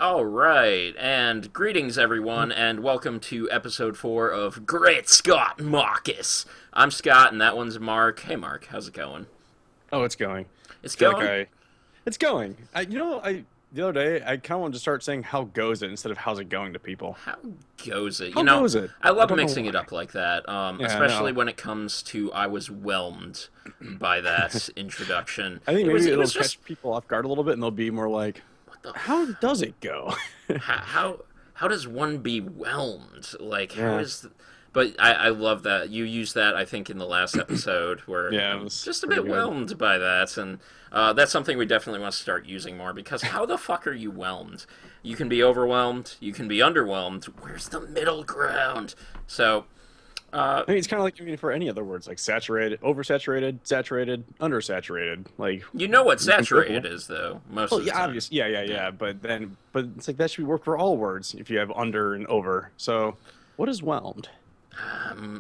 All right, and greetings everyone, and welcome to episode 4 of Great Scott Marcus. I'm Scott, and that one's Mark. Hey Mark, how's it going? Oh, it's going. It's I feel like going? it's going. The other day I kind of wanted to start saying how goes it instead of how's it going to people. How goes it? How goes it? I I love don't know mixing it why. up like that, Yeah, I especially know. when it comes to I was whelmed by that introduction. I think It was maybe it it'll was just catch people off guard a little bit, and they'll be more like, what the "How does it go?" how does one be whelmed? Like how Yeah, is but I love that you used that I think in the last episode where yeah, it I'm was just a pretty bit good. whelmed by that, and that's something we definitely want to start using more because how the fuck are you whelmed? You can be overwhelmed, you can be underwhelmed. Where's the middle ground? So, uh, I mean, it's kind of like for any other words like saturated, oversaturated, saturated, undersaturated. Like you know what you can saturated quibble. is though most Well, of the yeah, time. obvious. Yeah, yeah, Yeah, yeah. But it's like that should work for all words if you have under and over. So, what is whelmed?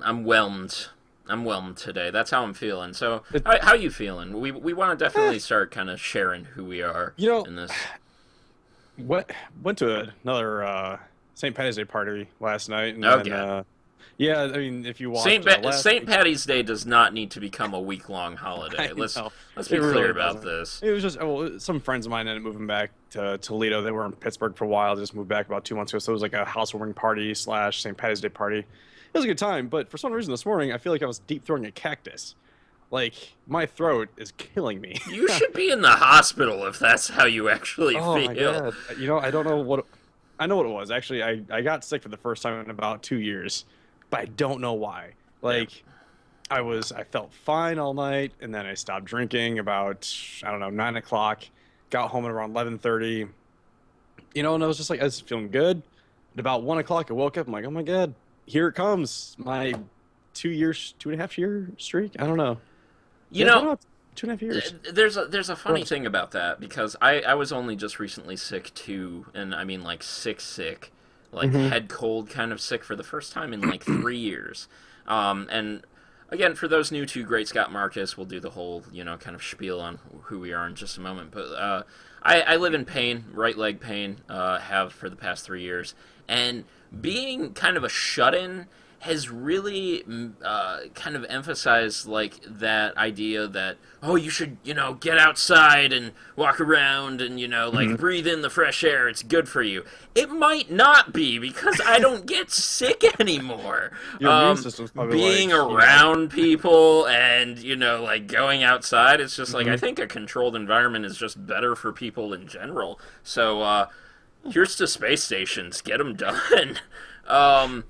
I'm whelmed. I'm whelmed today. That's how I'm feeling. So, It, how you feeling? We want to eh, definitely start kind of sharing who we are you know, in this. what went to another St. Patty's Day party last night, and then Okay. yeah, I mean, if you watched last Saint week's, Patty's Day does not need to become a week long I holiday. know Let's it be clear really about doesn't. this. It was just some friends of mine ended up moving back to Toledo. They were in Pittsburgh for a while. They just moved back about 2 months ago, so it was like a housewarming party slash St. Patty's Day party. It was a good time, but for some reason this morning I feel like I was deep throwing a cactus. Like my throat is killing me. You should be in the hospital if that's how you actually Oh my feel. God. I don't know what I know what it was. Actually, I got sick for the first time in about 2 years, but I don't know why. Yeah. Like I felt fine all night, and then I stopped drinking about, I don't know, 9 o'clock. Got home at around 11:30. And I was just like, I was feeling good. At about 1 o'clock, I woke up. I'm like, oh my God, here it comes. My 2 years, 2.5 year streak. I don't know. You Yeah, it's been know, about 2.5 years. there's a funny Gross. thing about that because I was only just recently sick too, and I mean like sick, like Hmm. head cold kind of sick for the first time in like 3 years. And again, for those new to Great Scott Marcus, we'll do the whole kind of spiel on who we are in just a moment. But I live in pain, right leg pain, have for the past 3 years, and being kind of a shut in has really kind of emphasized like that idea that you should get outside and walk around and like Hmm. breathe in the fresh air, it's good for you. It might not be because I don't get sick anymore. Your immune system's probably Being like, around people and like going outside, it's just like I mhm. think a controlled environment is just better for people in general. So here's to space stations, get them done. um,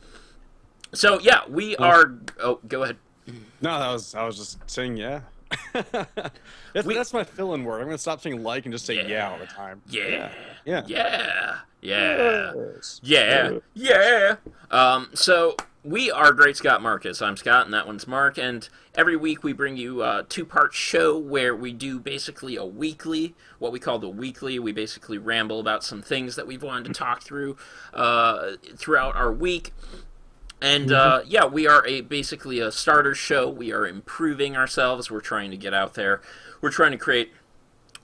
so yeah, we Uh, are. Oh, go ahead. No, I was just saying yeah. We That's my fill-in word. I'm gonna stop saying like and just say yeah all yeah, the time. yeah, Yeah, yeah. yeah, yeah, Yes. yeah, Uh, yeah. So we are Great Scott Marcus. I'm Scott, and that one's Mark. And every week we bring you a two-part show where we do basically a weekly, what we call the weekly. We basically ramble about some things that we've wanted to talk through throughout our week. And mhm. yeah, we are basically a starter show. We are improving ourselves. We're trying to get out there. We're trying to create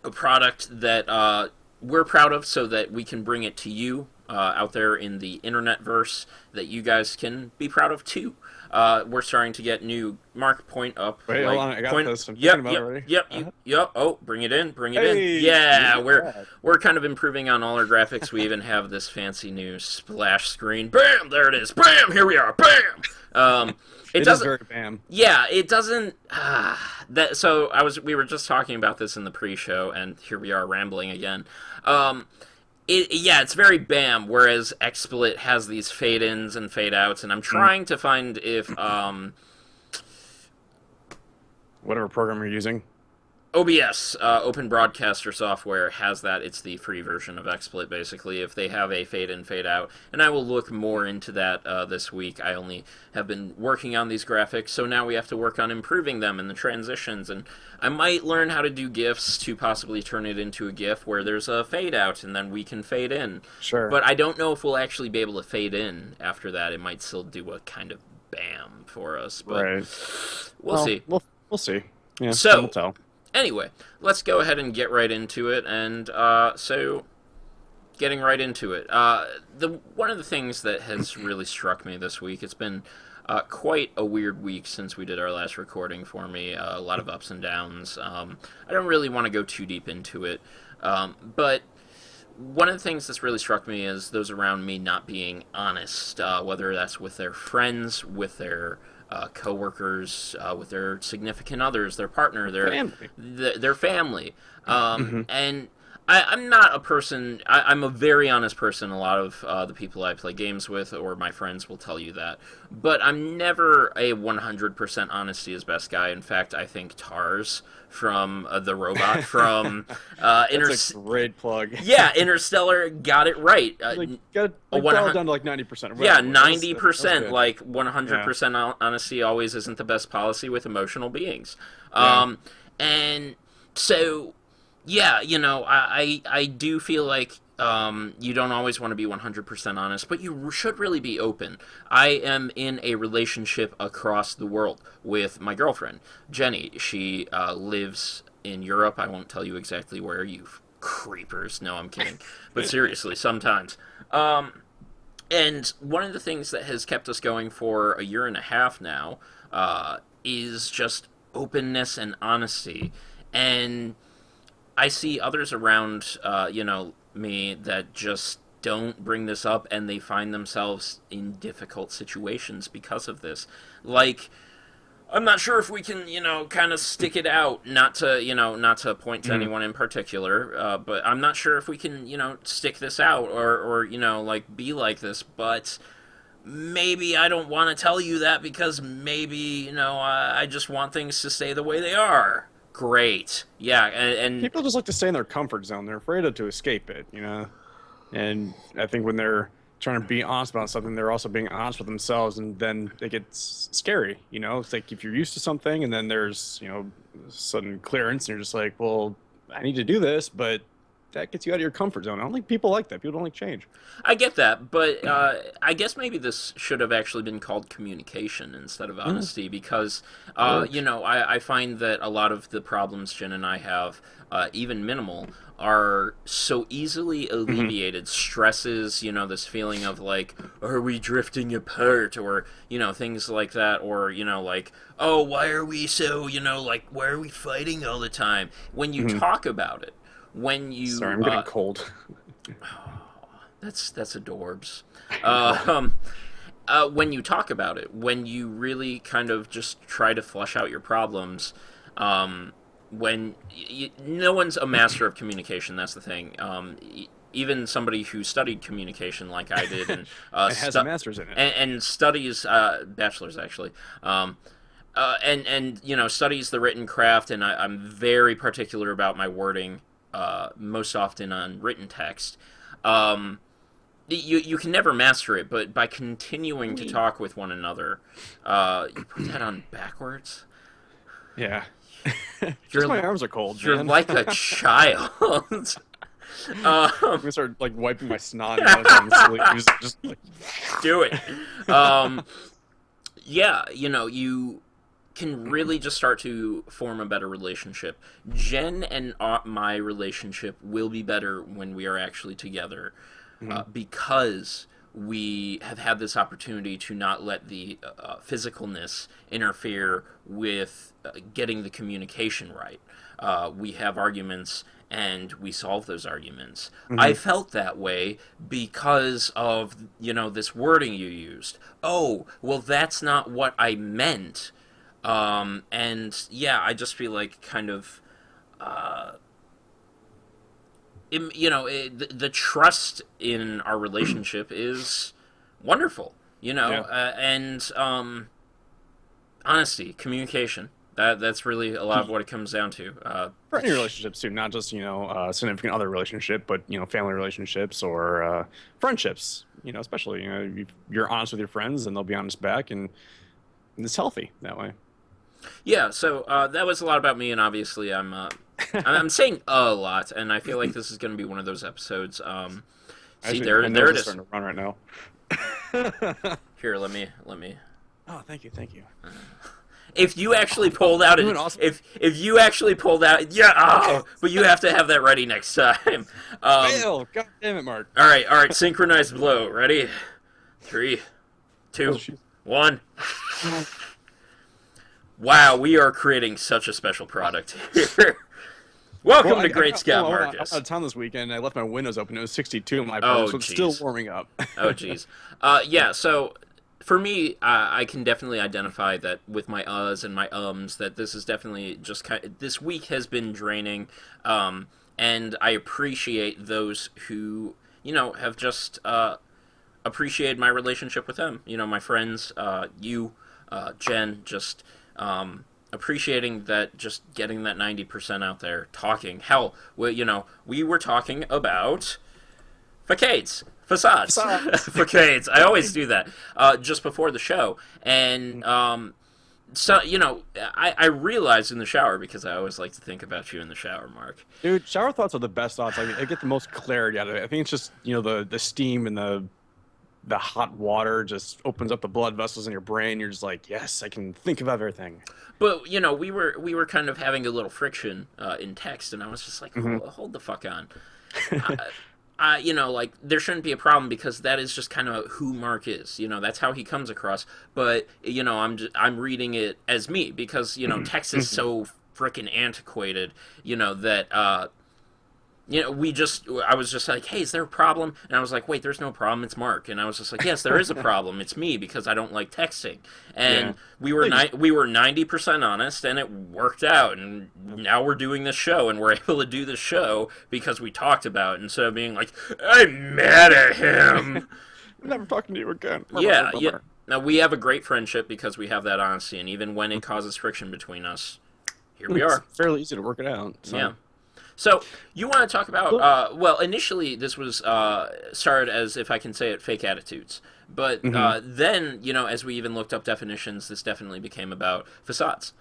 a product that we're proud of, so that we can bring it to you out there in the internet verse that you guys can be proud of too. We're starting to get new Mark point up, Wait, hold like on. I got point. this. I'm thinking Yep, about it yep, already. yep. Uh-huh. Yep. Oh, bring it in, bring it in. Hey, look Yeah, at we're that. we're kind of improving on all our graphics. We even have this fancy new splash screen. Bam, there it is. Bam, here we are. Bam. It It is doesn't. very bam. Yeah, it doesn't. That so I was. We were just talking about this in the pre-show, and here we are rambling again. Um, yeah, it's very bam. Whereas XSplit has these fade-ins and fade-outs, and I'm Mm. trying to find if Whatever program you're using. OBS, Open Broadcaster Software, has that. It's the free version of XSplit, basically, if they have a fade in, fade out. And I will look more into that this week. I only have been working on these graphics, so now we have to work on improving them and the transitions. And I might learn how to do GIFs to possibly turn it into a GIF where there's a fade out and then we can fade in. Sure. But I don't know if we'll actually be able to fade in after that. It might still do a kind of bam for us, but Right. we'll Well, see. we'll see. Yeah, time will So, tell. anyway, let's go ahead and get right into it. And so, getting right into it. The one of the things that has really struck me this week, it's been quite a weird week since we did our last recording for me. A lot of ups and downs. I don't really want to go too deep into it, but one of the things that's really struck me is those around me not being honest, whether that's with their friends, with their coworkers, with their significant others, their partner, their family, and I'm not a person. I'm a very honest person. A lot of the people I play games with or my friends will tell you that. But I'm never a 100% honesty is best guy. In fact, I think Tars from the robot from That's a great plug. Yeah, Interstellar got it right. Got it down to like 90%. Yeah, 90%. Like 100% honesty always isn't the best policy with emotional beings. And so. Yeah, I do feel like you don't always want to be 100% honest, but you should really be open. I am in a relationship across the world with my girlfriend, Jenny. She lives in Europe. I won't tell you exactly where, you creepers. No, I'm kidding. But seriously, sometimes. And one of the things that has kept us going for a year and a half now is just openness and honesty. And I see others around, me that just don't bring this up, and they find themselves in difficult situations because of this. Like, I'm not sure if we can, kind of stick it out, not to point to anyone in particular, but I'm not sure if we can, stick this out or be like this, but maybe I don't want to tell you that because maybe, I just want things to stay the way they are. Great. Yeah, and people just like to stay in their comfort zone. They're afraid to escape it, And I think when they're trying to be honest about something, they're also being honest with themselves, and then it gets scary, It's like if you're used to something and then there's, sudden clearance and you're just like, well, I need to do this, but that gets you out of your comfort zone. I don't think people like that. People don't like change. I get that, but I guess maybe this should have actually been called communication instead of honesty, because, I find that a lot of the problems Jen and I have, even minimal, are so easily alleviated. Stresses, this feeling of like, are we drifting apart, or, things like that, or, like, oh, why are we so, why are we fighting all the time? When you talk about it, when you... Sorry, I'm getting cold. That's adorbs. When you talk about it, when you really kind of just try to flush out your problems, when no one's a master of communication, that's the thing. Even somebody who studied communication like I did and has a master's in it and studies bachelor's actually. And studies the written craft, and I'm very particular about my wording, most often on written text. You can never master it, but by continuing to talk with one another, you put that on backwards. Yeah. Just my arms are cold. You're like a child. I'm gonna start like wiping my snot on sleep. Just like do it. Yeah, you can really just start to form a better relationship. Jen and my relationship will be better when we are actually together, because we have had this opportunity to not let the physicalness interfere with getting the communication right. We have arguments, and we solve those arguments. I felt that way because of, this wording you used. Oh, well, that's not what I meant. And yeah, I just feel like kind of, the trust in our relationship is wonderful, and honesty, communication. That's really a lot of what it comes down to. For any relationships too, not just significant other relationship, but family relationships or friendships. Especially if you're honest with your friends, and they'll be honest back, and it's healthy that way. Yeah, so that was a lot about me, and obviously I'm saying a lot, and I feel like this is going to be one of those episodes. See, there it is. Starting to run right now. Here, let me. Oh, thank you. If you actually pulled out it, Awesome. if you actually pulled out, yeah, oh, but you have to have that ready next time. Fail. God damn it, Mark. All right, synchronized blow. Ready? 3, 2, 1. Wow, we are creating such a special product here. Welcome to Great Scott Marcus. I was out of town this weekend. I left my windows open. It was 62 in my Oh, apartment, so it's still warming up. Oh, jeez. Yeah, so for me, I can definitely identify that with my uhs and my ums, that this is definitely just this week has been draining, and I appreciate those who, have just appreciated my relationship with them. My friends, you, Jen, just appreciating that, just getting that 90% out there, talking. Hell, we were talking about Facades. Facades. Facades. I always do that just before the show. And so, I realized in the shower, because I always like to think about you in the shower, Mark. Dude, shower thoughts are the best thoughts. I get the most clarity out of it. I think it's just, the steam and the hot water just opens up the blood vessels in your brain. You're just like, yes, I can think about everything. But we were kind of having a little friction in text, and I was just like, hold the fuck on. Like, there shouldn't be a problem, because that is just kind of who Mark is. That's how he comes across. But I'm reading it as me, because text is so freaking antiquated. That I was just like, hey, is there a problem? And I was like, wait, there's no problem. It's Mark. And I was just like, yes, there is a problem. It's me, because I don't like texting. And we were 90% honest, and it worked out. And now we're doing this show, and we're able to do this show because we talked about it, instead of being like, I'm mad at him. I'm never talking to you again. Yeah. Now, we have a great friendship because we have that honesty. And even when it causes friction between us, here we are. It's fairly easy to work it out. So. Yeah. So, you want to talk about, well, initially this was started as, if I can say it, fake attitudes. But then, as we even looked up definitions, this definitely became about facades.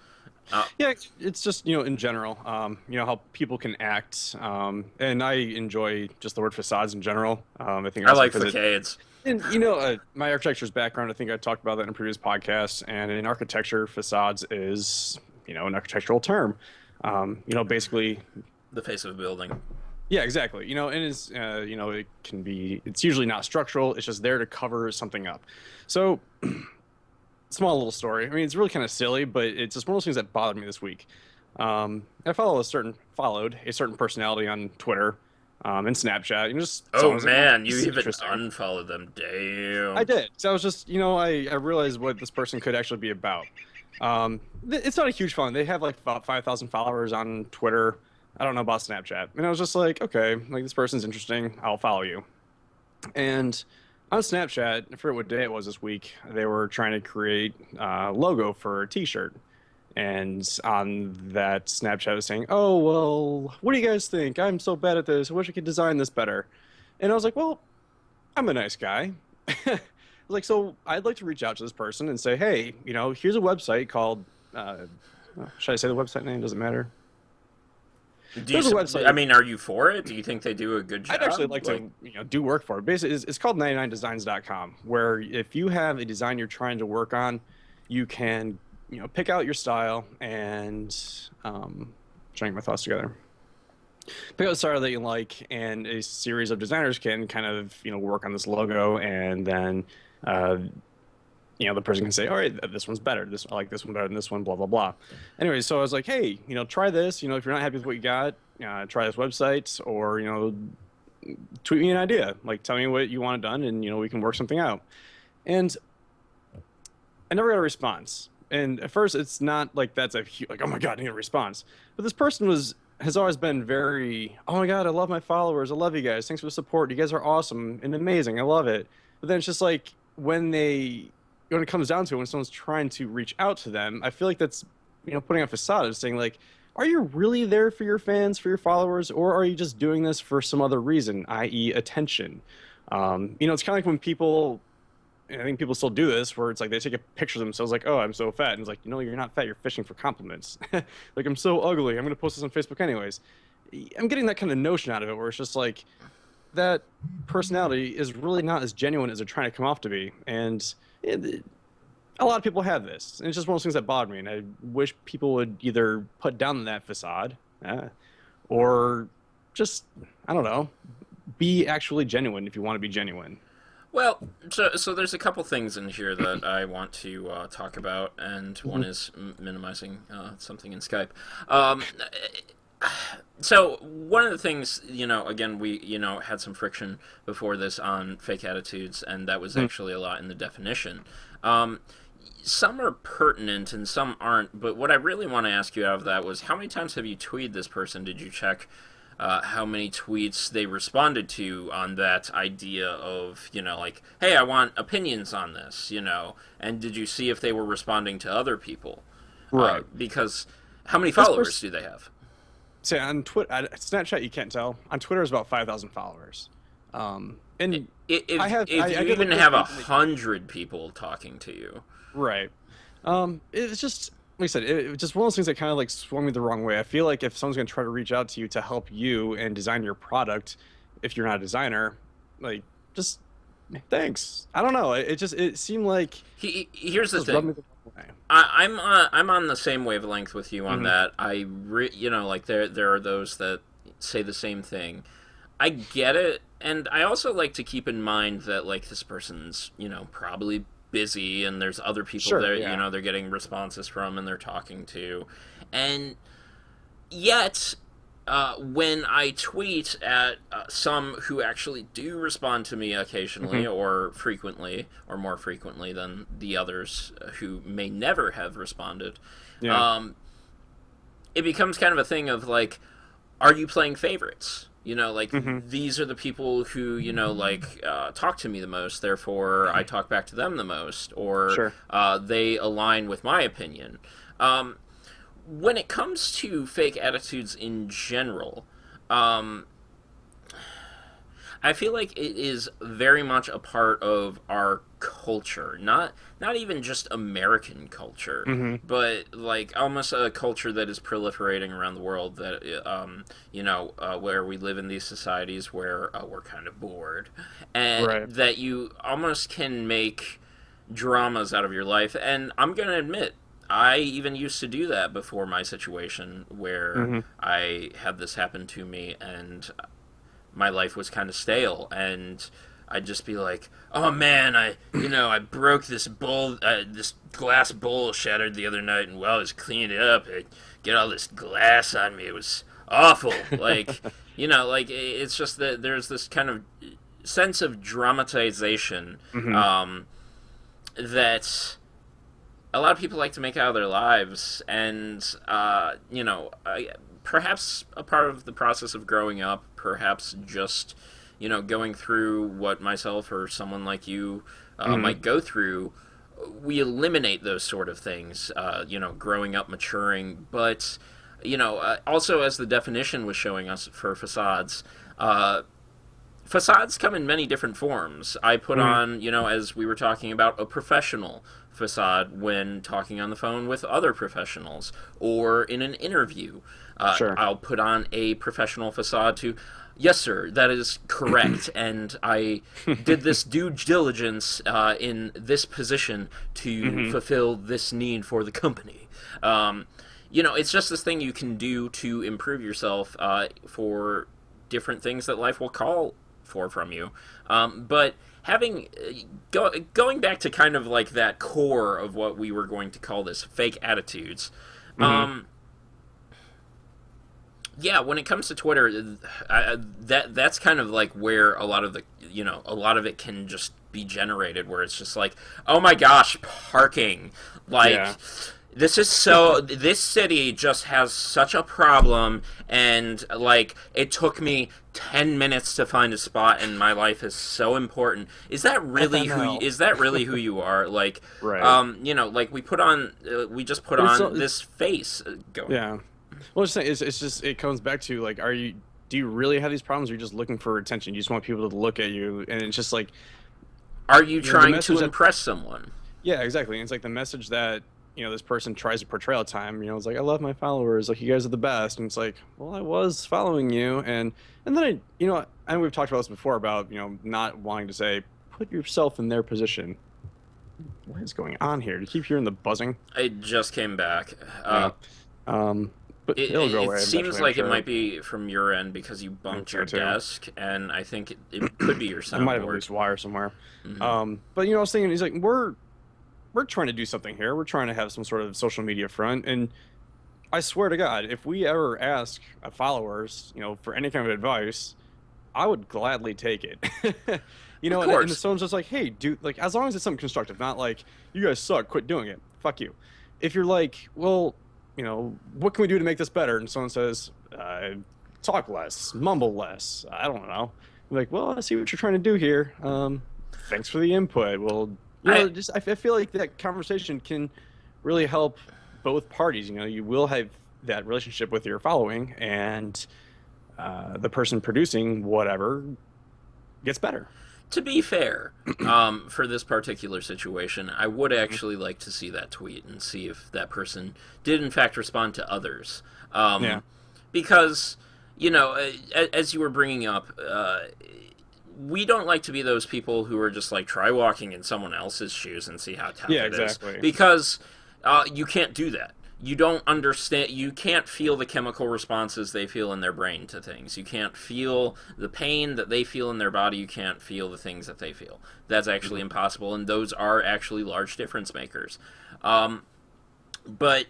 Yeah, it's just, in general, how people can act. And I enjoy just the word facades in general. I think I like facades. And, my architecture's background, I think I talked about that in a previous podcast. And in architecture, facades is, an architectural term. Basically... the face of a building. Yeah, exactly. And it's, it can be, it's usually not structural. It's just there to cover something up. So, small little story. I mean, it's really kind of silly, but it's just one of those things that bothered me this week. I followed a certain personality on Twitter, and Snapchat. You even unfollowed them. Damn. I did. So I was just, I realized what this person could actually be about. It's not a huge following. They have like about 5,000 followers on Twitter. I don't know about Snapchat. And I was just like, okay, like, this person's interesting. I'll follow you. And on Snapchat, I forget what day it was this week, they were trying to create a logo for a t-shirt. And on that, Snapchat was saying, oh, well, what do you guys think? I'm so bad at this. I wish I could design this better. And I was like, well, I'm a nice guy. Like, so I'd like to reach out to this person and say, hey, here's a website called, should I say the website name? Doesn't matter. Are you for it? Do you think they do a good job? I'd actually like to, do work for it. Basically, it's called 99designs.com, where if you have a design you're trying to work on, you can, pick out your style and, trying to get my thoughts together. Pick out a style that you like, and a series of designers can kind of, work on this logo, and then, the person can say, all right, this one's better. I like this one better than this one, blah, blah, blah. Anyway, so I was like, hey, try this. If you're not happy with what you got, try this website, or, tweet me an idea. Like, tell me what you want done, and, we can work something out. And I never got a response. And at first, it's not like that's oh my God, I need a response. But this person has always been very, oh my God, I love my followers. I love you guys. Thanks for the support. You guys are awesome and amazing. I love it. But then it's just like, when it comes down to it, when someone's trying to reach out to them, I feel like that's, putting on a facade of saying, like, are you really there for your fans, for your followers, or are you just doing this for some other reason, i.e. attention? It's kind of like when people, I think people still do this, where it's like they take a picture of themselves like, oh, I'm so fat. And it's like, you're not fat, you're fishing for compliments. Like, I'm so ugly, I'm going to post this on Facebook anyways. I'm getting that kind of notion out of it, where it's just like, that personality is really not as genuine as they're trying to come off to be. And a lot of people have this, and it's just one of those things that bother me. And I wish people would either put down that facade, or just, I don't know, be actually genuine if you want to be genuine. Well, so there's a couple things in here that I want to talk about, and one Hmm. is minimizing something in Skype. Um, so one of the things, again, we had some friction before this on fake attitudes, and that was actually a lot in the definition. Um, some are pertinent and some aren't, but what I really want to ask you out of that was, how many times have you tweeted this person? Did you check how many tweets they responded to on that idea of, like, hey, I want opinions on this, and did you see if they were responding to other people? Right. Because how many This followers person, do they have? say on Twitter, Snapchat, you can't tell. On Twitter, is about 5,000 followers. And If I you did look even at have their a page. hundred people talking to you, Right. It's just like I said, it's just one of those things that kind of like swung me the wrong way. I feel like if someone's gonna try to reach out to you to help you and design your product, if you're not a designer, like just thanks. I don't know. It seemed like here's the just rubbed thing. me the wrong way. I'm on the same wavelength with you on Hmm. that. Like there are those that say the same thing. I get it, and I also like to keep in mind that like this person's probably busy, and there's other people Sure. there Yeah. they're getting responses from and they're talking to, and yet. When I tweet at some who actually do respond to me occasionally Hmm. or frequently, or more frequently than the others who may never have responded, Yeah. um, it becomes kind of a thing of like, are you playing favorites? Like Hmm. these are the people who like talk to me the most. Therefore, I talk back to them the most, or Sure. they align with my opinion. Um, when it comes to fake attitudes in general, um, I feel like it is very much a part of our culture, not even just American culture, Hmm. but like almost a culture that is proliferating around the world. That where we live in these societies where we're kind of bored, and Right. that you almost can make dramas out of your life. And I'm gonna admit, I even used to do that before my situation where Hmm. I had this happen to me, and my life was kind of stale, and I'd just be like, "Oh man, I broke this bowl, this glass bowl shattered the other night, and while I was cleaning it up, I get all this glass on me. It was awful." Like, it's just that there's this kind of sense of dramatization Hmm. um, that a lot of people like to make out of their lives, and perhaps a part of the process of growing up, perhaps just going through what myself or someone like you Hmm. might go through. We eliminate those sort of things, growing up, maturing, but also as the definition was showing us for facades. Facades come in many different forms. I put Hmm. on, as we were talking about, a professional facade when talking on the phone with other professionals or in an interview. Sure. I'll put on a professional facade to, yes, sir, that is correct, and I did this due diligence in this position to Hmm. fulfill this need for the company. It's just this thing you can do to improve yourself for different things that life will call for from you. But having going back to kind of like that core of what we were going to call this fake attitudes. Hmm. Um, yeah, when it comes to Twitter, that's kind of like where a lot of a lot of it can just be generated, where it's just like, oh my gosh, parking, like Yeah. this city just has such a problem, and like it took me 10 minutes to find a spot, and my life is so important. FML. Is that really who you are? Like, Right. like we just put But on this face. Go ahead. yeah. Well, just saying, it's just it comes back to like, do you really have these problems? Or are you just looking for attention? You just want people to look at you, and it's just like, Are you the trying to message that, impress someone? yeah, exactly. And it's like the message that this person tries to portray all the time. It's like, I love my followers, like you guys are the best, and it's like, well, I was following you, and then and we've talked about this before about not wanting to say put yourself in their position. What is going on here? Do you keep hearing the buzzing? I just came back. Yeah. But it'll go It away seems eventually, I'm like it sure. might be from your end because you I think bumped so your too. desk, and I think it could be your I might have a soundboard. loose wire somewhere. Hmm. But I was thinking, he's like, we're trying to do something here. We're trying to have some sort of social media front, and I swear to God, if we ever ask followers, for any kind of advice, I would gladly take it. Of And course. someone's just like, hey, dude, like, as long as it's something constructive, not like, you guys suck, quit doing it. Fuck you. If you're like, well, what can we do to make this better? And someone says, talk less, mumble less. I don't know. I'm like, well, I see what you're trying to do here. Thanks for the input. Well, I I feel like that conversation can really help both parties. You will have that relationship with your following, and the person producing whatever gets better. To be fair, for this particular situation, I would actually like to see that tweet and see if that person did in fact respond to others. Yeah. Because, as you were bringing up, we don't like to be those people who are just like, try walking in someone else's shoes and see how tough Yeah, it is. exactly. Because you can't do that. You don't understand, you can't feel the chemical responses they feel in their brain to things. You can't feel the pain that they feel in their body. You can't feel the things that they feel. That's actually impossible, and those are actually large difference makers. But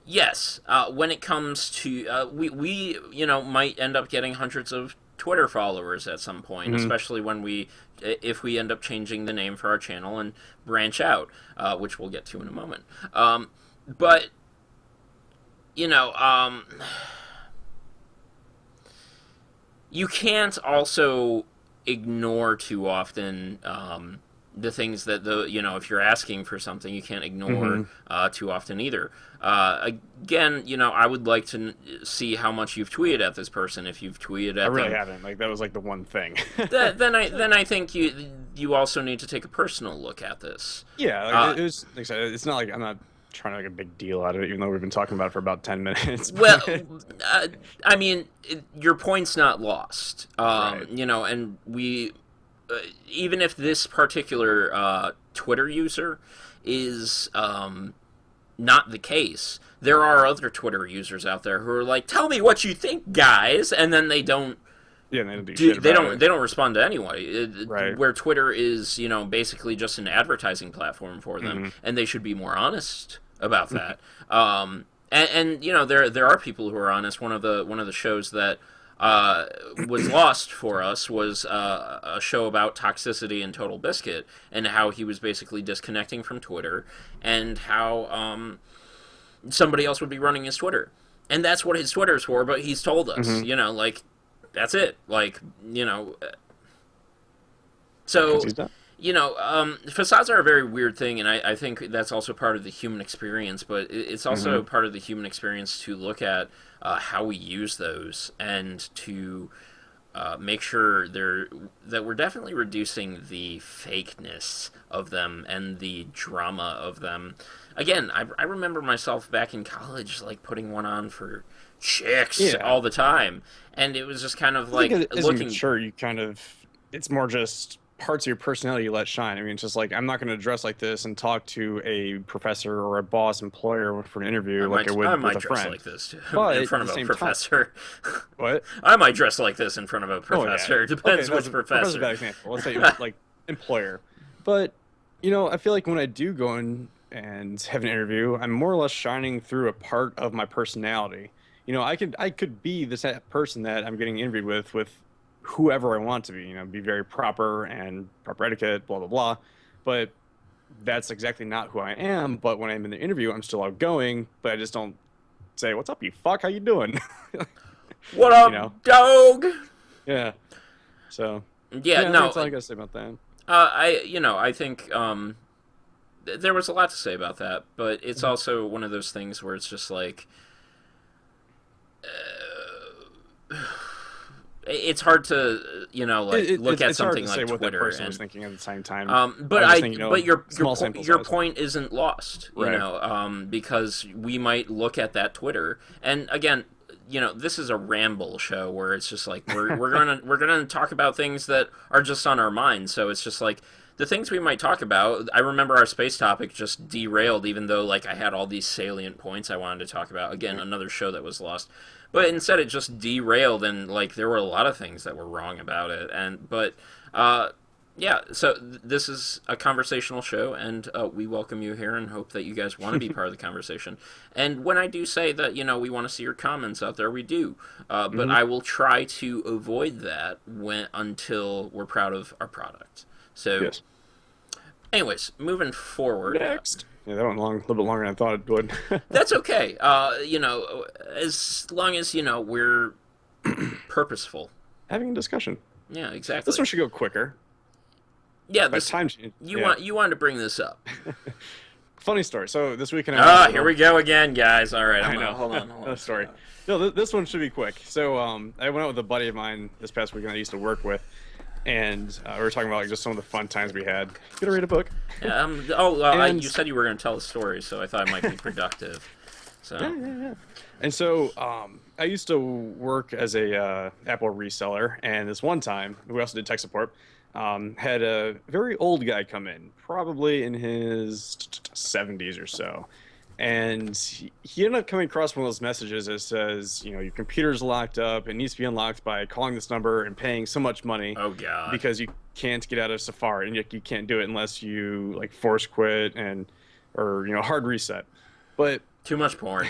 yes, when it comes to we might end up getting hundreds of Twitter followers at some point, Hmm. especially when if we end up changing the name for our channel and branch out, which we'll get to in a moment. But you know, you can't also ignore too often the things that if you're asking for something, you can't ignore Hmm. too often either. Again, I would like to see how much you've tweeted at this person. If you've tweeted I at really them, haven't. Like, that was like the one thing. then I think you also need to take a personal look at this. Yeah, Uh, like, it was. Like I said, it's not like I'm not trying to make a big deal out of it, even though we've been talking about it for about 10 minutes. Well, But I mean, your point's not lost. right. And we, even if this particular Twitter user is not the case, there are other Twitter users out there who are like, "Tell me what you think, guys," and then they don't Yeah, and they don't do do shit about it. they don't respond to anybody. Right. Where Twitter is, basically just an advertising platform for them, Hmm. and they should be more honest about that. And there are people who are honest. One of the shows that was lost for us was a show about toxicity in Total Biscuit, and how he was basically disconnecting from Twitter, and how somebody else would be running his Twitter, and that's what his Twitter's for. But he's told us, Hmm. like, that's it. Like, Because so he's done. facades are a very weird thing, and I think that's also part of the human experience. But it's also Hmm. part of the human experience to look at how we use those, and to make sure that we're definitely reducing the fakeness of them and the drama of them. Again, I remember myself back in college, like, putting one on for chicks Yeah. all the time, and it was just kind of I think like as you looking. mature, it's more just parts of your personality you let shine. I mean, it's just like, I'm not going to dress like this and talk to a professor or a boss employer for an interview like I I would with might a dress friend. like this But in at front the of a same time, professor. what? I might dress like this in front of a Oh yeah. professor. Okay, Depends that's which professor's a professor. bad example. Let's say like employer. But I feel like when I do go in and have an interview, I'm more or less shining through a part of my personality. I could be this person that I'm getting interviewed with whoever I want to be. Be very proper and proper etiquette, blah blah blah. But that's exactly not who I am. But when I'm in the interview, I'm still outgoing, but I just don't say, "What's up, you fuck? How you doing?" What you up, know? dog? Yeah. So Yeah, yeah, I think no. that's all I gotta say about that. I think there was a lot to say about that, but it's Mhm. also one of those things where it's just like it's hard to like look at It's hard something to say like what that Twitter person was and thinking at the same time. but I was just thinking, but small sample your size. point isn't lost, Right. because we might look at that Twitter, and again, this is a ramble show where it's just like we're gonna talk about things that are just on our minds. So it's just like the things we might talk about, I remember our space topic just derailed, even though like I had all these salient points I wanted to talk about. Again, another show that was lost, but instead it just derailed, and like there were a lot of things that were wrong about it. And but yeah, so this is a conversational show, and we welcome you here and hope that you guys want to be part of the conversation. And when I do say that, we want to see your comments out there, we do. But I will try to avoid that until we're proud of our product. So, Yes. anyways, moving forward. Next. Yeah, that went long, a little bit longer than I thought it would. That's okay. As long as, we're purposeful. Having a discussion. Yeah, exactly. This one should go quicker. Yeah, By time you wanted to bring this up. Funny story. So this weekend. Here we go again, guys. All right, I know. Hold on. Another story. No, this one should be quick. So I went out with a buddy of mine this past weekend I used to work with, and we were talking about like just some of the fun times we had. Gonna read a book. You said you were going to tell a story, so I thought it might be productive. So. Yeah. And so I used to work as a Apple reseller, and this one time we also did tech support. Had a very old guy come in, probably in his 70s or so. And he ended up coming across one of those messages that says, your computer's locked up. It needs to be unlocked by calling this number and paying so much money. Oh, God. Because you can't get out of Safari, and you can't do it unless you, like, force quit or hard reset. But too much porn.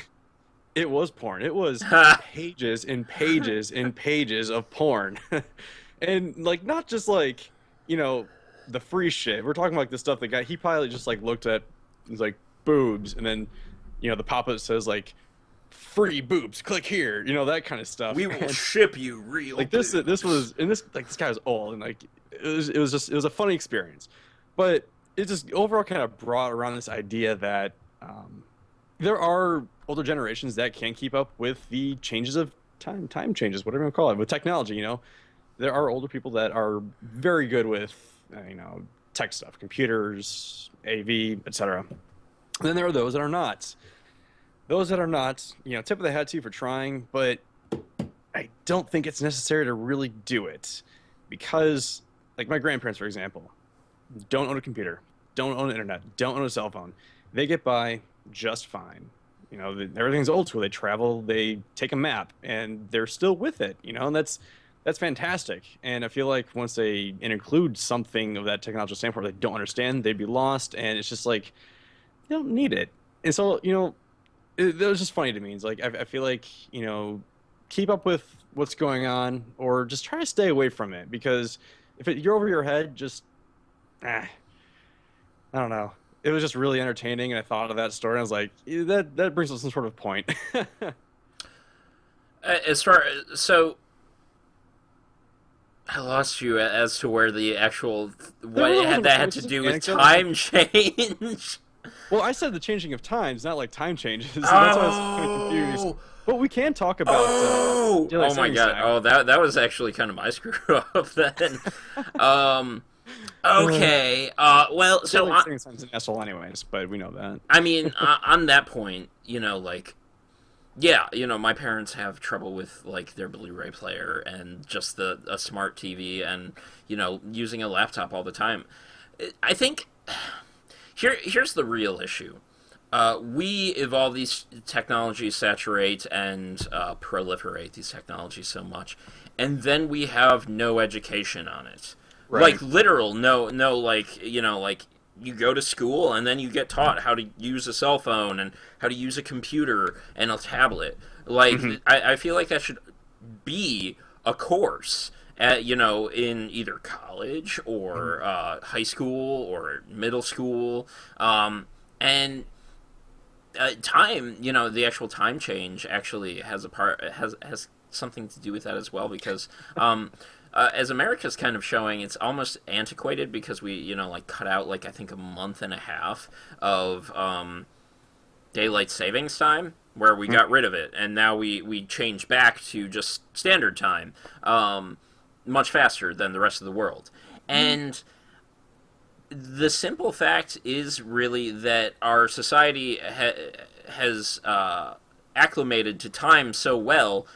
It was porn. It was pages and pages and pages of porn. And, like, not just, like, the free shit. We're talking like the stuff that he probably just, like, looked at, he's like, boobs, and then, the pop-up says, like, free boobs, click here, that kind of stuff. We will ship you real like, boobs. this guy was old, and, like, it was a funny experience. But it just overall kind of brought around this idea that there are older generations that can't keep up with the changes of time changes, whatever you want to call it, with technology, There are older people that are very good with, tech stuff, computers, AV, etc. And then there are those that are not. Those that are not, tip of the hat to you for trying, but I don't think it's necessary to really do it. Because, like my grandparents, for example, don't own a computer, don't own the internet, don't own a cell phone. They get by just fine. Everything's old school. They travel, they take a map, and they're still with it, and that's fantastic. And I feel like once they include something of that technological standpoint they don't understand, they'd be lost. And it's just like, you don't need it. And so, it was just funny to me. It's like, I feel like, keep up with what's going on or just try to stay away from it. Because if you're over your head, just, I don't know. It was just really entertaining. And I thought of that story. And I was like, that brings us some sort of point. I lost you as to where the actual that had to do with time change. Well, I said the changing of times, not like time changes. So that's why I was kind of confused. But we can talk about. Oh my god! Time. Oh, that was actually kind of my screw up then. Okay. Well, so time's an asshole, anyways. But we know that. I mean, on that point, like. Yeah, my parents have trouble with, like, their Blu-ray player and just a smart TV and, using a laptop all the time. I think here's the real issue. We evolve these technologies, saturate and proliferate these technologies so much, and then we have no education on it. Right. Like, literal, no, like, like, you go to school and then you get taught how to use a cell phone and how to use a computer and a tablet. Like, I feel like that should be a course at, in either college or high school or middle school. And time, the actual time change actually has something to do with that as well, because as America's kind of showing, it's almost antiquated because we, cut out, like, I think a month and a half of daylight savings time, where we got rid of it, and now we change back to just standard time, much faster than the rest of the world. And the simple fact is really that our society has acclimated to time so well.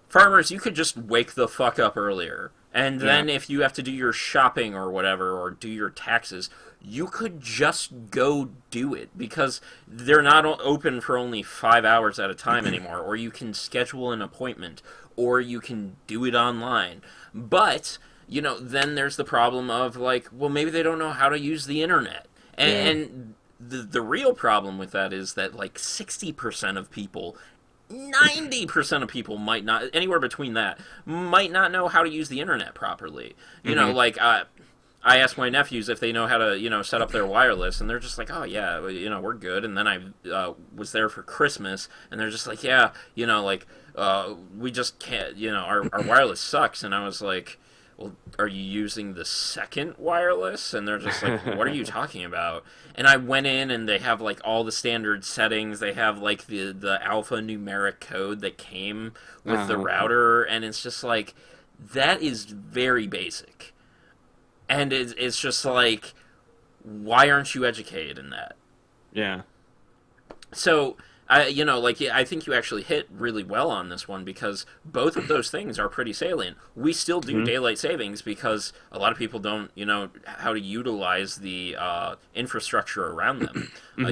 Farmers, you could just wake the fuck up earlier And Yeah. then if you have to do your shopping or whatever, or do your taxes, you could just go do it because they're not open for only 5 hours at a time anymore. Or you can schedule an appointment, or you can do it online. But, then there's the problem of, like, well, maybe they don't know how to use the internet. Yeah. And the real problem with that is that, like, 60% of people, 90% of people might not, anywhere between that, might not know how to use the internet properly. Hmm. Like, I asked my nephews if they know how to, set up their wireless, and they're just like, oh, yeah, we're good. And then I was there for Christmas, and they're just like, yeah, like, we just can't, our wireless sucks. And I was like, well, are you using the second wireless? And they're just like, what are you talking about? And I went in, and they have, like, all the standard settings. They have, like, the alphanumeric code that came with the Uh-huh. router, and it's just like, that is very basic. And it's just like, why aren't you educated in that? Yeah. So, like, yeah, I think you actually hit really well on this one because both of those things are pretty salient. We still do Hmm. daylight savings because a lot of people don't, how to utilize the infrastructure around them. Hmm.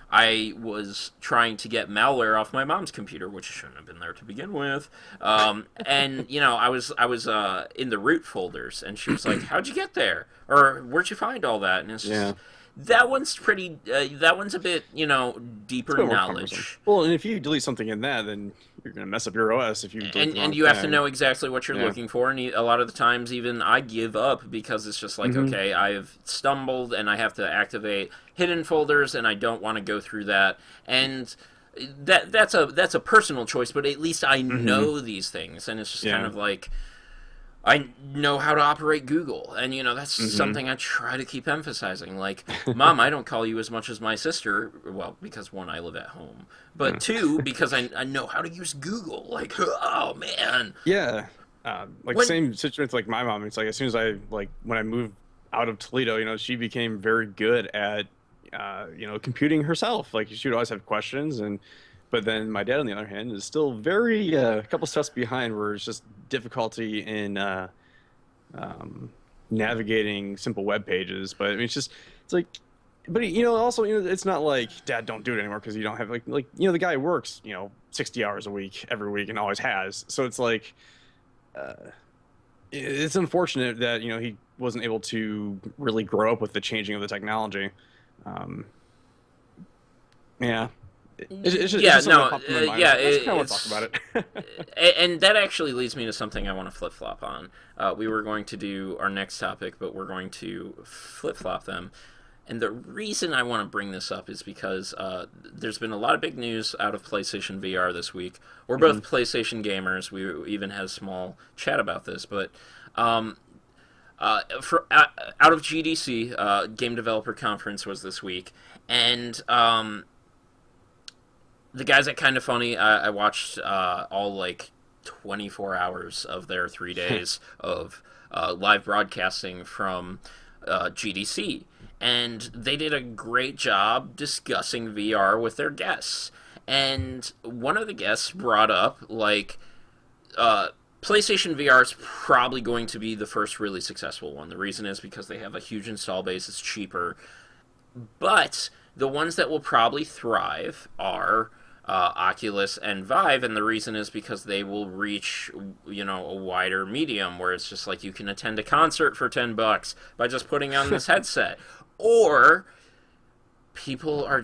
I was trying to get malware off my mom's computer, which shouldn't have been there to begin with. And I was in the root folders, and she was like, "How'd you get there? Or where'd you find all that?" And it's Yeah. just that one's pretty. That one's a bit, It's a deeper bit more cumbersome. knowledge, Well, and if you delete something in that, then you're gonna mess up your OS if you delete the and wrong you have to thing. know exactly what you're Yeah. looking for. And a lot of the times, even I give up because it's just like, Hmm. okay, I've stumbled, and I have to activate hidden folders, and I don't want to go through that. And that's a personal choice, but at least I Hmm. know these things, and it's just kind Yeah. of like, I know how to operate Google, and that's Hmm. something I try to keep emphasizing. Like, Mom, I don't call you as much as my sister. Well, because one, I live at home, but two, because I know how to use Google. Like, oh man, Yeah. Like when same situation with like my mom. It's like as soon as I like when I moved out of Toledo, she became very good at computing herself. Like she would always have questions and but then my dad on the other hand is still very a couple steps behind where it's just difficulty in um navigating simple web pages. But I mean it's like but also it's not like dad don't do it anymore because you don't have the guy works 60 hours a week every week and always has. So it's like uh, it's unfortunate that he wasn't able to really grow up with the changing of the technology. Um, yeah, it's yeah, just something no, that popped in my mind. I was yeah, like, I just kind of want to talk it's about it. and that actually leads me to something I want to flip flop on. We were going to do our next topic, but we're going to flip flop them. And the reason I want to bring this up is because there's been a lot of big news out of PlayStation VR this week. We're Hmm. both PlayStation gamers. We even had a small chat about this, but um, out of GDC, Game Developer Conference was this week, and the guys at Kind of Funny, I watched all like 24 hours of their 3 days of live broadcasting from GDC. And they did a great job discussing VR with their guests. And one of the guests brought up, like, uh, PlayStation VR is probably going to be the first really successful one. The reason is because they have a huge install base, it's cheaper, but the ones that will probably thrive are Oculus and Vive, and the reason is because they will reach, a wider medium where it's just like you can attend a concert for $10 by just putting on this headset, or people are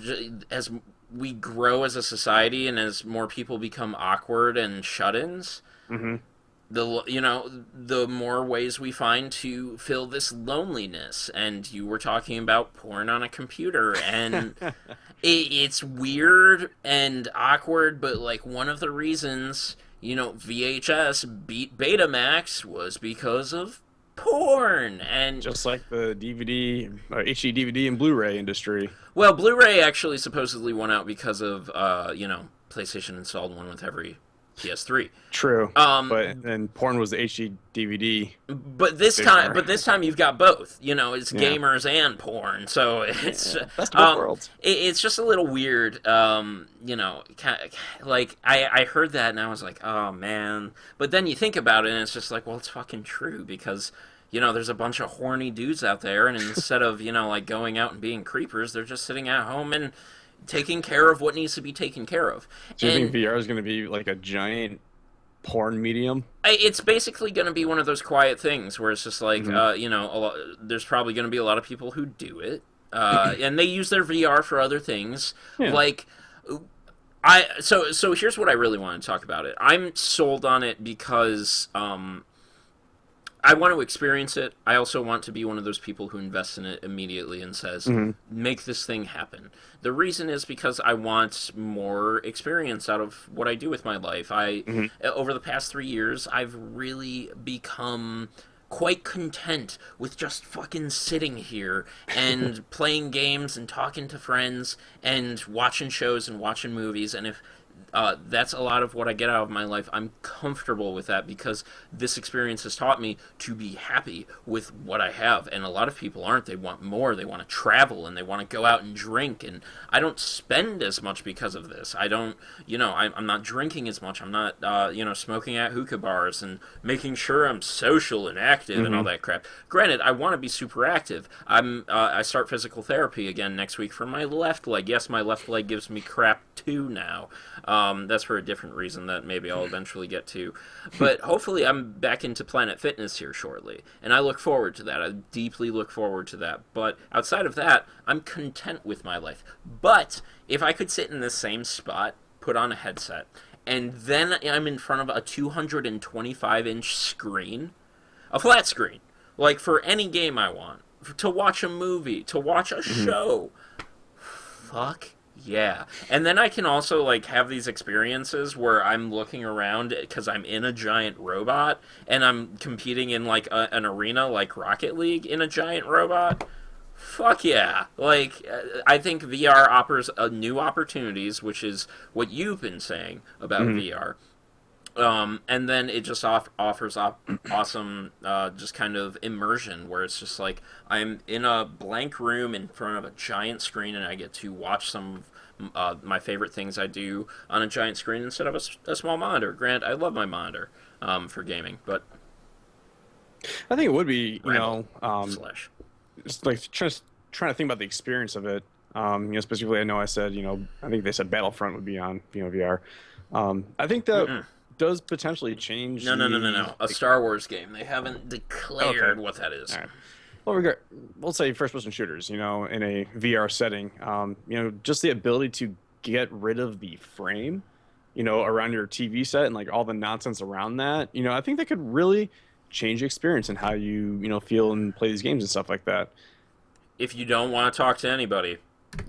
as we grow as a society and as more people become awkward and shut-ins, Hmm. the more ways we find to fill this loneliness. And you were talking about porn on a computer, and it's weird and awkward, but like one of the reasons VHS beat Betamax was because of porn. And Just like the DVD, HD DVD and Blu-ray industry. well, Blu-ray actually supposedly won out because of PlayStation installed one with every PS3. True, Um, but then porn was the HD DVD but bigger. this time you've got both. It's Yeah, gamers and porn, so it's yeah, best of both worlds. it's just a little weird. Like I heard that and I was like, oh man. But then you think about it and it's just like, well, it's fucking true because. There's a bunch of horny dudes out there, and instead of, like going out and being creepers, they're just sitting at home and taking care of what needs to be taken care of. Do you think And VR is going to be like a giant porn medium? it's basically going to be one of those quiet things where it's just like, Hmm. there's probably going to be a lot of people who do it, and they use their VR for other things. Yeah. Like, so here's what I really want to talk about it. I'm sold on it because I want to experience it. I also want to be one of those people who invests in it immediately and says, Hmm. make this thing happen. The reason is because I want more experience out of what I do with my life. Hmm. Over the past 3 years, I've really become quite content with just fucking sitting here and playing games and talking to friends and watching shows and watching movies. And if that's a lot of what I get out of my life. I'm comfortable with that because this experience has taught me to be happy with what I have. And a lot of people aren't. They want more. They want to travel and they want to go out and drink. And I don't spend as much because of this. I don't, I'm not drinking as much. I'm not, smoking at hookah bars and making sure I'm social and active and all Hmm. that crap. Granted, I want to be super active. I start physical therapy again next week for my left leg. Yes, my left leg gives me crap too now. That's for a different reason that maybe I'll eventually get to. But hopefully, I'm back into Planet Fitness here shortly. And I look forward to that. I deeply look forward to that. But outside of that, I'm content with my life. But if I could sit in the same spot, put on a headset, and then I'm in front of a 225-inch screen, a flat screen, like for any game I want, to watch a movie, to watch a Hmm. show, fuck yeah. And then I can also like have these experiences where I'm looking around because I'm in a giant robot and I'm competing in like an arena like Rocket League in a giant robot. Fuck yeah. Like I think VR offers new opportunities, which is what you've been saying about Hmm. VR. And then it just offers awesome, just kind of immersion where it's just like I'm in a blank room in front of a giant screen and I get to watch some of my favorite things I do on a giant screen instead of a small monitor. Grant, I love my monitor for gaming, but I think it would be, ramble slash. just like trying to think about the experience of it. Specifically, I know I said, I think they said Battlefront would be on, VR. I think that Mm-mm. does potentially change No, no, no, no, the. no. A Star Wars game. They haven't Okay. declared what that is. All right. Well, let's say first-person shooters, in a VR setting, just the ability to get rid of the frame, around your TV set and like all the nonsense around that, I think that could really change the experience and how you feel and play these games and stuff like that. If you don't want to talk to anybody,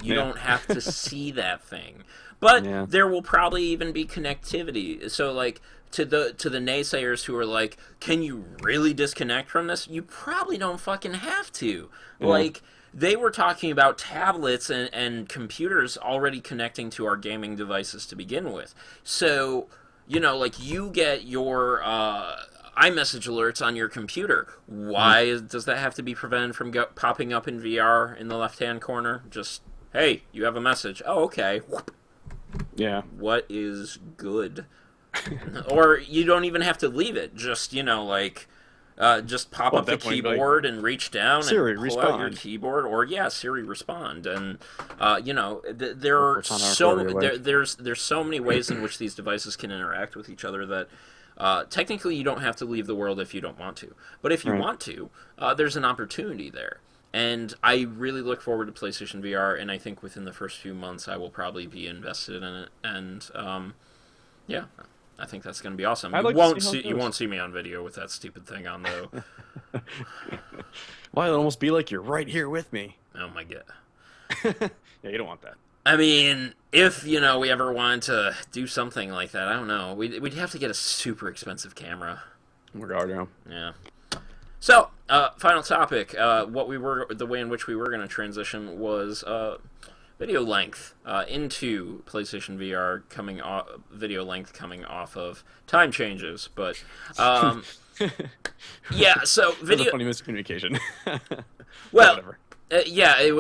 you Yeah. don't have to see that thing. But Yeah. there will probably even be connectivity. So like to the naysayers who are like, "Can you really disconnect from this?" You probably don't fucking have to. Yeah. Like they were talking about tablets and computers already connecting to our gaming devices to begin with. So, like you get your iMessage alerts on your computer. Mhm. Why does that have to be prevented from popping up in VR in the left-hand corner? Just, hey, you have a message. Oh, okay. Yeah. What is good? Or you don't even have to leave it. Just, just pop Well, up at the that point, you'd be like, keyboard and reach down and Siri, pull out your respond. keyboard, or yeah, Siri respond. And there Or are Cortana, or whoever you like. there's so many ways in which these devices can interact with each other that technically you don't have to leave the world if you don't want to. But if you Right. want to, there's an opportunity there. And I really look forward to PlayStation VR, and I think within the first few months I will probably be invested in it. And yeah, I think that's going to be awesome. I'd You like to won't see how it see you goes. won't see me on video with that stupid thing on though. Well, it'd almost be like you're right here with me. Oh my god. Yeah, you don't want that. I mean, if we ever wanted to do something like that, I don't know. We'd have to get a super expensive camera. Oh my God, yeah. Yeah. So, final topic. The way in which we were going to transition was video length into PlayStation VR coming off video length coming off of time changes, but yeah. So That was a video. funny miscommunication. Well, Whatever. yeah,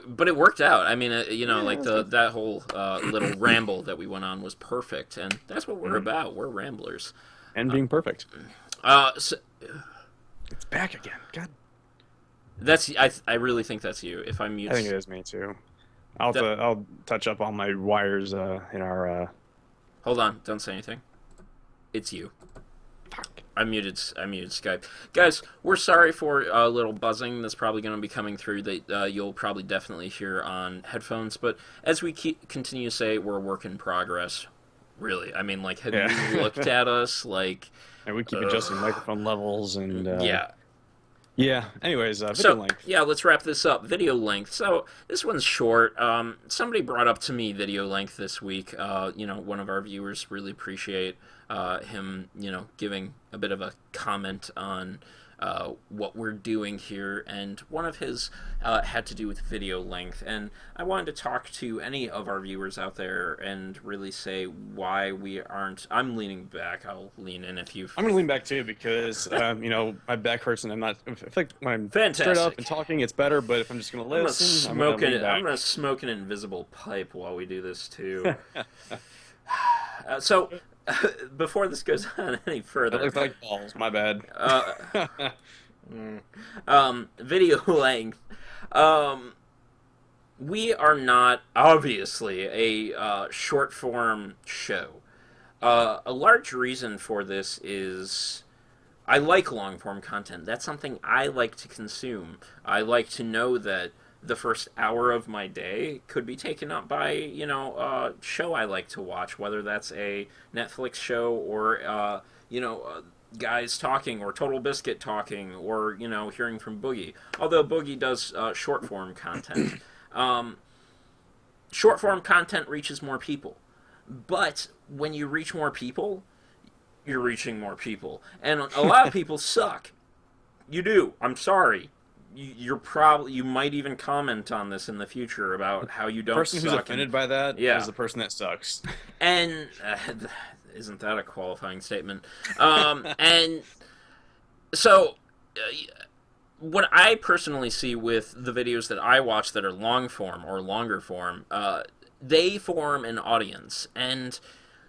but it worked out. I mean, Yeah, like that's good. that whole little ramble that we went on was perfect, and that's what we're Mhm. about. We're ramblers. And being perfect. So It's back again. God, that's I really think that's you. If I I think it mute, is me too. I'll that, I'll touch up on my wires in our hold on, don't say anything. It's you. fuck. I muted Skype. Guys, we're sorry for a little buzzing that's probably going to be coming through that you'll probably definitely hear on headphones. But as we continue to say, we're a work in progress. Really, I mean, like, have Yeah. you looked at us? Like, And we keep adjusting ugh. microphone levels and Yeah. yeah. Anyways, video So length. yeah, let's wrap this up. Video length. So this one's short. Somebody brought up to me video length this week. One of our viewers really appreciate him, giving a bit of a comment on what we're doing here, and one of his had to do with video length. And I wanted to talk to any of our viewers out there and really say why we aren't. I'm leaning back. I'll lean in if you. I'm gonna lean back too because my back hurts and I'm not. I feel like when I'm straight up Fantastic. and talking, it's better. But if I'm just gonna listen, I'm gonna lean back. I'm gonna smoke an invisible pipe while we do this too. So, before this goes on any It further, looks like balls. My bad. video length. We are not obviously a short form show. A large reason for this is I like long form content. That's something I like to consume. I like to know that the first hour of my day could be taken up by, a show I like to watch, whether that's a Netflix show or, guys talking or Total Biscuit talking or, hearing from Boogie. Although Boogie does short form content. Short form content reaches more people. But when you reach more people, you're reaching more people. And a lot of people suck. You do. I'm sorry. You might even comment on this in the future about how you The don't person who's suck. offended by that Yeah. is the person that sucks. And isn't that a qualifying statement? And so what I personally see with the videos that I watch that are long form or longer form, they form an audience, and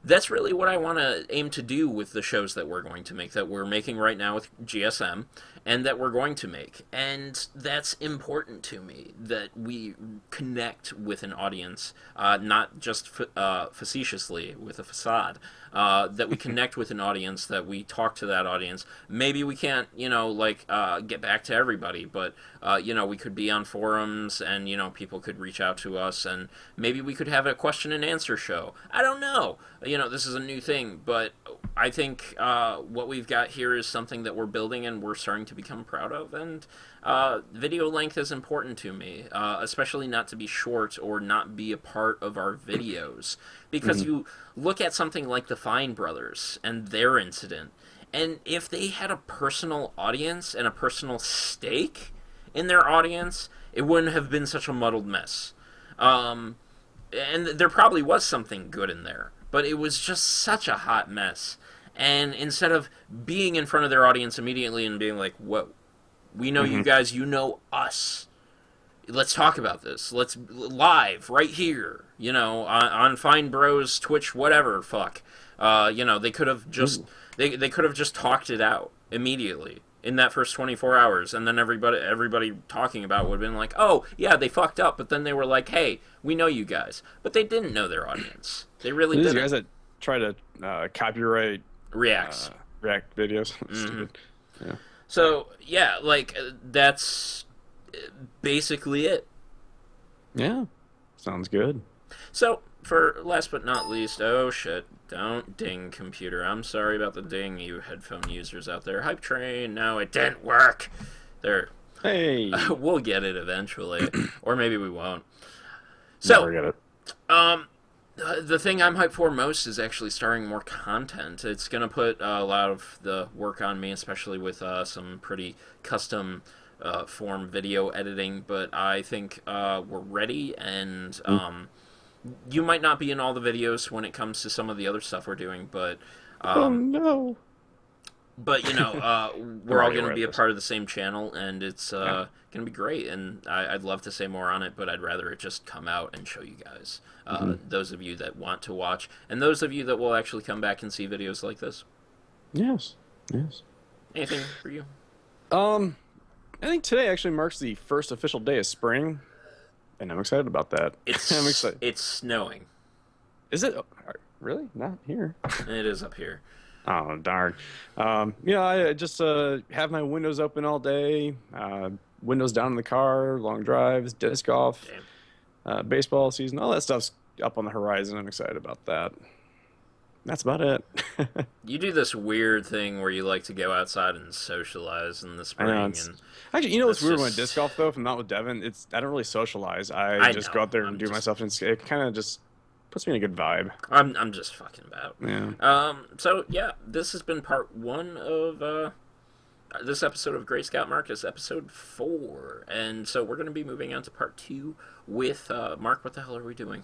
that's really what I want to aim to do with the shows that we're going to make, that we're making right now with GSM, and that we're going to make. And that's important to me, that we connect with an audience, not just facetiously with a facade, that we connect with an audience, that we talk to that audience. Maybe we can't, get back to everybody, but, we could be on forums and, people could reach out to us, and maybe we could have a question and answer show. I don't know. This is a new thing, but I think what we've got here is something that we're building and we're starting to become proud of. And video length is important to me, especially not to be short or not be a part of our videos. Because you look at something like the Fine Brothers and their incident, and if they had a personal audience and a personal stake in their audience, it wouldn't have been such a muddled mess. And there probably was something good in there, but it was just such a hot mess. And instead of being in front of their audience immediately and being like, whoa, we know you guys, you know us. Let's talk about this. Let's live right here, on Fine Bros, Twitch, whatever, fuck. They could have just they could have just talked it out immediately in that first 24 hours, and then everybody talking about would have been like, oh yeah, they fucked up, but then they were like, hey, we know you guys, but they didn't know their audience. They really These didn't. guys that try to copyright Reacts. React videos. Stupid. Yeah. So yeah, that's basically it. Yeah. Sounds good. So for last but not least, oh shit, don't ding computer. I'm sorry about the ding, you headphone users out there. Hype train, no, it didn't work. There. Hey. We'll get it eventually, or maybe we won't. So, Never get it. The thing I'm hyped for most is actually starting more content. It's going to put a lot of the work on me, especially with some pretty custom form video editing, but I think we're ready, and you might not be in all the videos when it comes to some of the other stuff we're doing, but Oh no. you know, we're all already going aware to of be a this. part of the same channel, and it's Yeah. going to be great. And I'd love to say more on it, but I'd rather it just come out and show you guys. Those of you that want to watch, and those of you that will actually come back and see videos like this. Yes. Yes. Anything for you? I think today actually marks the first official day of spring, and I'm excited about that. I'm excited. It's snowing. Is it really not here? It is up here. Oh darn. I just have my windows open all day. Windows down in the car, long drives, disc golf, Damn. baseball season, all that stuff's up on the horizon. I'm excited about that. That's about it. You do this weird thing where you like to go outside and socialize in the I spring, know, and actually, you know what's that's weird when I just- disc golf though? If I'm not with Devin, I don't really socialize. I I just know, go out there and I'm do just- myself, and it kind of just puts me in a good vibe. I'm just fucking about. Yeah. So yeah, this has been part 1 of this episode of Gray Scout Marcus, episode 4, and so we're going to be moving on to part 2 with Mark. What the hell are we doing?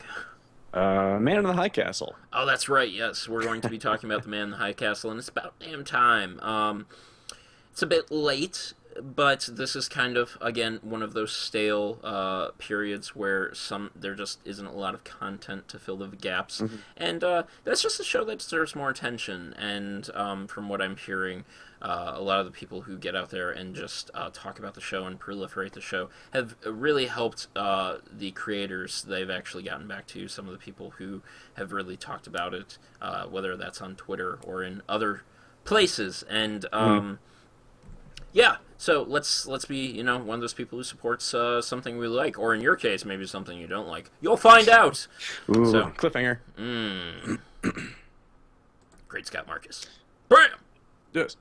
Man in the High Castle. Oh, that's right. Yes, we're going to be talking about the Man in the High Castle, and it's about damn time. It's a bit late, but this is kind of, again, one of those stale periods where there just isn't a lot of content to fill the gaps, and that's just a show that deserves more attention. And from what I'm hearing, a lot of the people who get out there and just talk about the show and proliferate the show have really helped the creators. They've actually gotten back to some of the people who have really talked about it, whether that's on Twitter or in other places. And yeah, so let's be one of those people who supports something we like, or in your case, maybe something you don't like. You'll find out. Ooh, So, cliffhanger. Great Scott Marcus. Bam. Yes.